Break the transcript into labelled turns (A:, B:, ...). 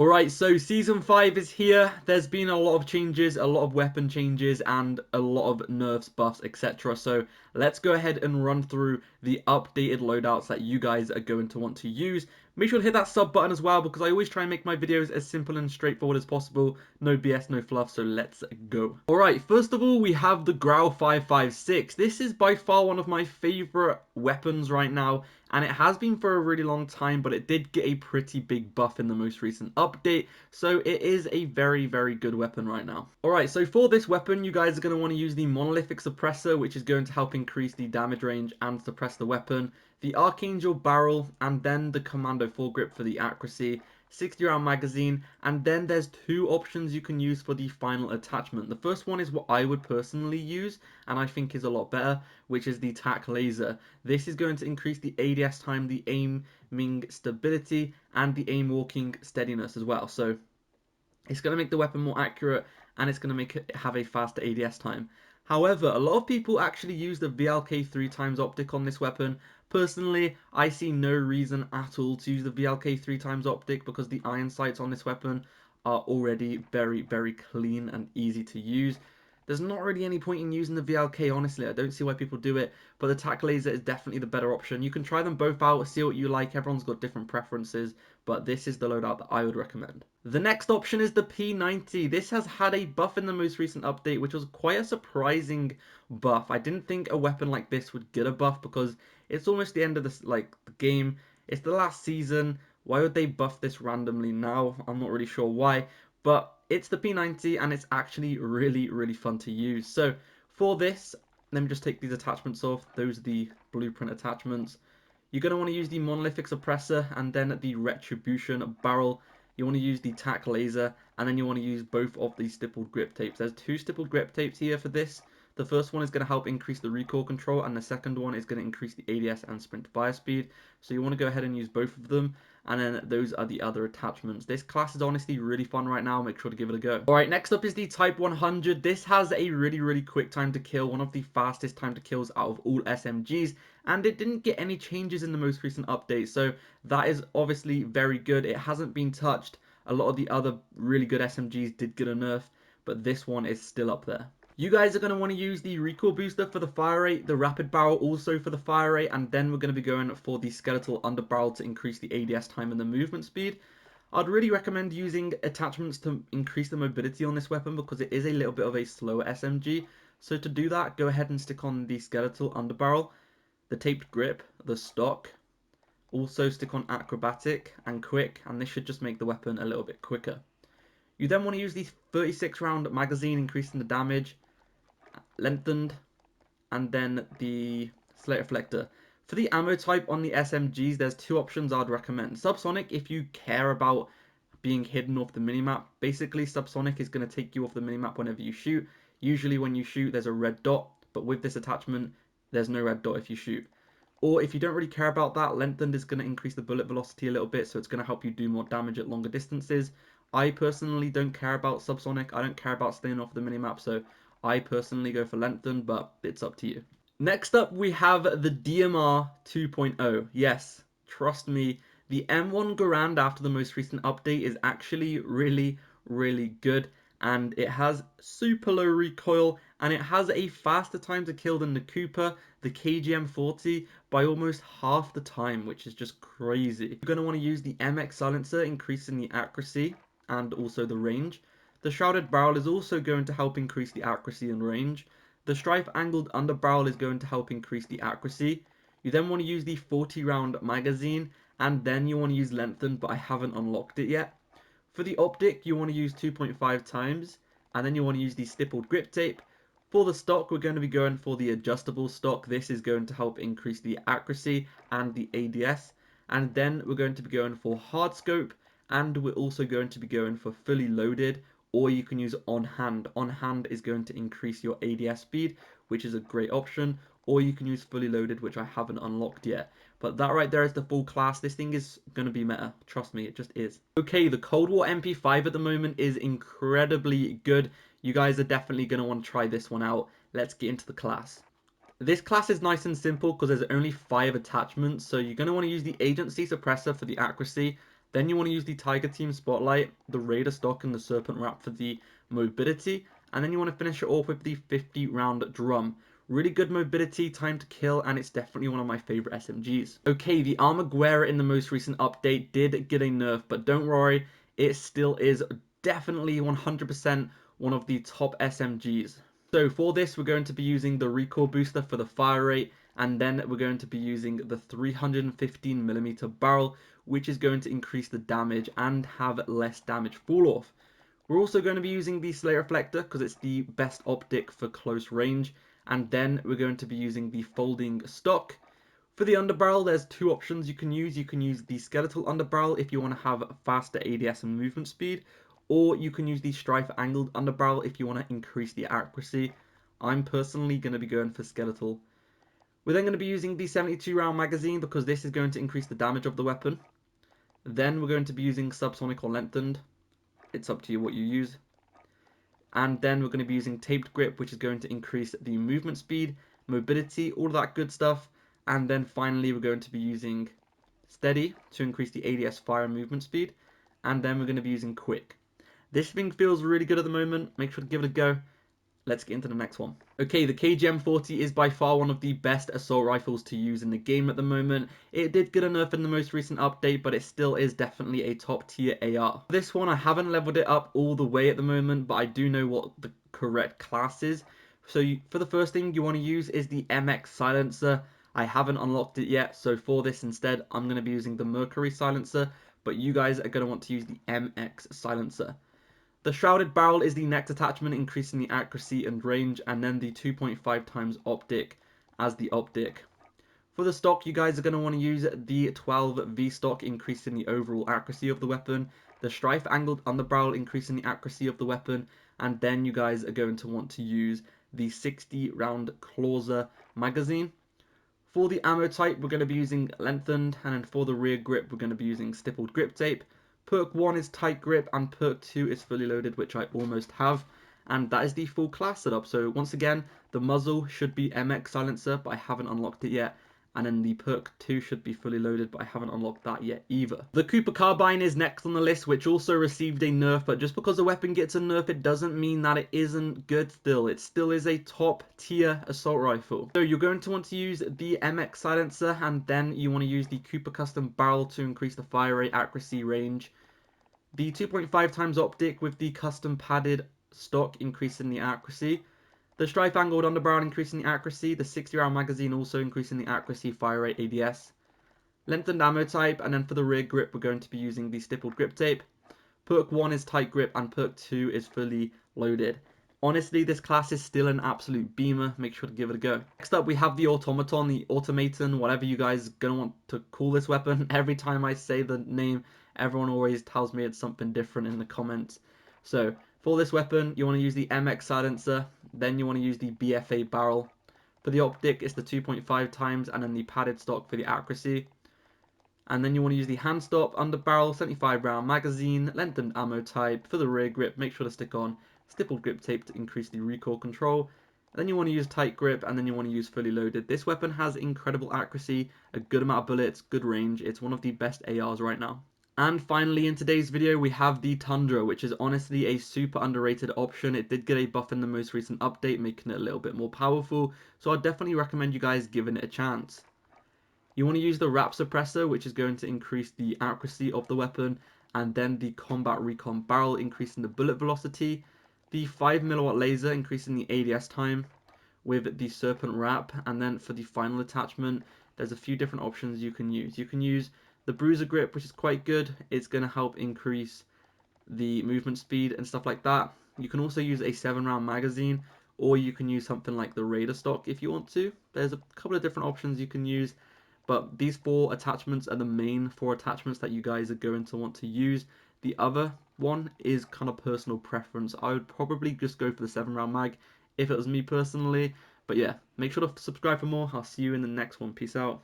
A: Alright, so Season 5 is here. There's been a lot of changes, a lot of weapon changes, and a lot of nerfs, buffs, etc. So let's go ahead and run through the updated loadouts that you guys are going to want to use. Make sure to hit that sub button as well, because I always try and make my videos as simple and straightforward as possible. No BS, no fluff, so let's go. Alright, first of all, we have the Grau 556. This is by far one of my favorite weapons right now, and it has been for a really long time, but it did get a pretty big buff in the most recent update, so it is a very, very good weapon right now. Alright, so for this weapon, you guys are going to want to use the Monolithic Suppressor, which is going to help increase the damage range and suppress the weapon, the Archangel Barrel, and then the Commando Foregrip for the accuracy, 60 round magazine, and then there's two options you can use for the final attachment. The first one is what I would personally use, and I think is a lot better, which is the TcTeckk laser. This is going to increase the ADS time, the aiming stability, and the aim walking steadiness as well. So it's going to make the weapon more accurate, and it's going to make it have a faster ADS time. However, a lot of people actually use the VLK 3x optic on this weapon. Personally, I see no reason at all to use the VLK 3x optic because the iron sights on this weapon are already very, very clean and easy to use. There's not really any point in using the VLK, honestly. I don't see why people do it, but the TcTeckk laser is definitely the better option. You can try them both out, see what you like. Everyone's got different preferences, but this is the loadout that I would recommend. The next option is the P90. This has had a buff in the most recent update, which was quite a surprising buff. I didn't think a weapon like this would get a buff because it's almost the end of the game. It's the last season. Why would they buff this randomly now? I'm not really sure why, but it's the P90 and it's actually really, really fun to use. So for this, let me just take these attachments off. Those are the blueprint attachments. You're going to want to use the Monolithic Suppressor and then the Retribution Barrel. You want to use the TcTeckk laser, and then you want to use both of these stippled grip tapes. There's two stippled grip tapes here for this. The first one is going to help increase the recoil control, and the second one is going to increase the ADS and sprint fire speed. So you want to go ahead and use both of them, and then those are the other attachments. This class is honestly really fun right now. Make sure to give it a go. Alright, next up is the Type 100. This has a really, really quick time to kill, one of the fastest time to kills out of all SMGs, and it didn't get any changes in the most recent update, so that is obviously very good. It hasn't been touched. A lot of the other really good SMGs did get a nerf, but this one is still up there. You guys are going to want to use the recoil booster for the fire rate, the rapid barrel also for the fire rate, and then we're going to be going for the skeletal underbarrel to increase the ADS time and the movement speed. I'd really recommend using attachments to increase the mobility on this weapon because it is a little bit of a slower SMG. So to do that, go ahead and stick on the skeletal underbarrel, the taped grip, the stock. Also stick on acrobatic and quick, and this should just make the weapon a little bit quicker. You then want to use the 36 round magazine, increasing the damage, lengthened, and then the slate reflector. For the ammo type on the SMGs, there's two options I'd recommend. Subsonic, if you care about being hidden off the minimap. Basically, Subsonic is going to take you off the minimap whenever you shoot. Usually when you shoot, there's a red dot, but with this attachment, there's no red dot if you shoot. Or if you don't really care about that, Lengthened is going to increase the bullet velocity a little bit, so it's going to help you do more damage at longer distances. I personally don't care about Subsonic. I don't care about staying off the minimap, so I personally go for Lengthened, but it's up to you. Next up, we have the DMR 2.0. Yes, trust me, the M1 Garand after the most recent update is actually really, really good. And it has super low recoil, and it has a faster time to kill than the Cooper, the KGM40, by almost half the time, which is just crazy. You're going to want to use the MX silencer, increasing the accuracy and also the range. The Shrouded Barrel is also going to help increase the accuracy and range. The Strife Angled Underbarrel is going to help increase the accuracy. You then want to use the 40 round magazine, and then you want to use Lengthened, but I haven't unlocked it yet. For the optic, you want to use 2.5 times, and then you want to use the stippled grip tape. For the stock, we're going to be going for the adjustable stock. This is going to help increase the accuracy and the ADS. And then we're going to be going for hard scope, and we're also going to be going for fully loaded, or you can use on hand. On hand is going to increase your ADS speed, which is a great option, or you can use fully loaded, which I haven't unlocked yet. But that right there is the full class. This thing is going to be meta. Trust me, it just is. Okay, the Cold War MP5 at the moment is incredibly good. You guys are definitely going to want to try this one out. Let's get into the class. This class is nice and simple because there's only 5 attachments. So you're going to want to use the Agency Suppressor for the accuracy, Then you want to use the Tiger Team Spotlight, the Raider Stock, and the Serpent Wrap for the mobility. And then you want to finish it off with the 50-round drum. Really good mobility, time to kill, and it's definitely one of my favorite SMGs. Okay, the Armor in the most recent update did get a nerf, but don't worry, it still is definitely 100% one of the top SMGs. So for this, we're going to be using the recoil booster for the fire rate, and then we're going to be using the 315mm barrel, which is going to increase the damage and have less damage fall off. We're also going to be using the Slate Reflector because it's the best optic for close range, and then we're going to be using the folding stock. For the underbarrel, there's two options you can use. You can use the skeletal underbarrel if you want to have faster ADS and movement speed, or you can use the strife angled underbarrel if you want to increase the accuracy. I'm personally going to be going for skeletal. We're then going to be using the 72-round magazine because this is going to increase the damage of the weapon. Then we're going to be using subsonic or lengthened. It's up to you what you use. And then we're going to be using taped grip, which is going to increase the movement speed, mobility, all of that good stuff. And then finally, we're going to be using steady to increase the ADS fire and movement speed. And then we're going to be using quick. This thing feels really good at the moment. Make sure to give it a go. Let's get into the next one. Okay, the KGM40 is by far one of the best assault rifles to use in the game at the moment. It did get a nerf in the most recent update, but it still is definitely a top tier AR. This one, I haven't leveled it up all the way at the moment, but I do know what the correct class is. So for the first thing you want to use is the MX silencer. I haven't unlocked it yet, so for this instead, I'm going to be using the Mercury silencer, but you guys are going to want to use the MX silencer. The shrouded barrel is the next attachment, increasing the accuracy and range, and then the 2.5 times optic as the optic. For the stock, you guys are going to want to use the 12V stock, increasing the overall accuracy of the weapon, the strife angled underbarrel, increasing the accuracy of the weapon, and then you guys are going to want to use the 60-round Clauser magazine. For the ammo type, we're going to be using lengthened, and then for the rear grip, we're going to be using stippled grip tape. Perk 1 is tight grip, and perk 2 is fully loaded, which I almost have. And that is the full class setup. So once again, the muzzle should be MX silencer, but I haven't unlocked it yet. And then the perk 2 should be fully loaded, but I haven't unlocked that yet either. The Cooper Carbine is next on the list, which also received a nerf, but just because a weapon gets a nerf, it doesn't mean that it isn't good still. It still is a top tier assault rifle. So you're going to want to use the MX silencer, and then you want to use the Cooper Custom barrel to increase the fire rate, accuracy, range. The 2.5 times optic with the custom padded stock increasing the accuracy. The strife angled underbarrel increasing the accuracy, the 60-round magazine also increasing the accuracy, fire rate, ADS. Lengthened ammo type, and then for the rear grip we're going to be using the stippled grip tape. Perk 1 is tight grip and perk 2 is fully loaded. Honestly, this class is still an absolute beamer. Make sure to give it a go. Next up, we have the Automaton, the Automaton, whatever you guys are going to want to call this weapon. Every time I say the name, everyone always tells me it's something different in the comments. So for this weapon, you want to use the MX silencer, then you want to use the BFA barrel. For the optic, it's the 2.5 times, and then the padded stock for the accuracy. And then you want to use the hand stop, underbarrel, 75-round magazine, lengthened ammo type. For the rear grip, make sure to stick on stippled grip tape to increase the recoil control. And then you want to use tight grip, and then you want to use fully loaded. This weapon has incredible accuracy, a good amount of bullets, good range. It's one of the best ARs right now. And finally, in today's video, we have the Tundra, which is honestly a super underrated option. It did get a buff in the most recent update, making it a little bit more powerful. So I'd definitely recommend you guys giving it a chance. You want to use the wrap suppressor, which is going to increase the accuracy of the weapon, and then the combat recon barrel, increasing the bullet velocity, the 5mm laser, increasing the ADS time with the serpent wrap, and then for the final attachment, there's a few different options you can use. You can use the bruiser grip, which is quite good. It's going to help increase the movement speed and stuff like that. You can also use a 7-round magazine, or you can use something like the Raider stock if you want to. There's a couple of different options you can use. But these 4 attachments are the main 4 attachments that you guys are going to want to use. The other one is kind of personal preference. I would probably just go for the 7-round mag if it was me personally. But yeah, make sure to subscribe for more. I'll see you in the next one. Peace out.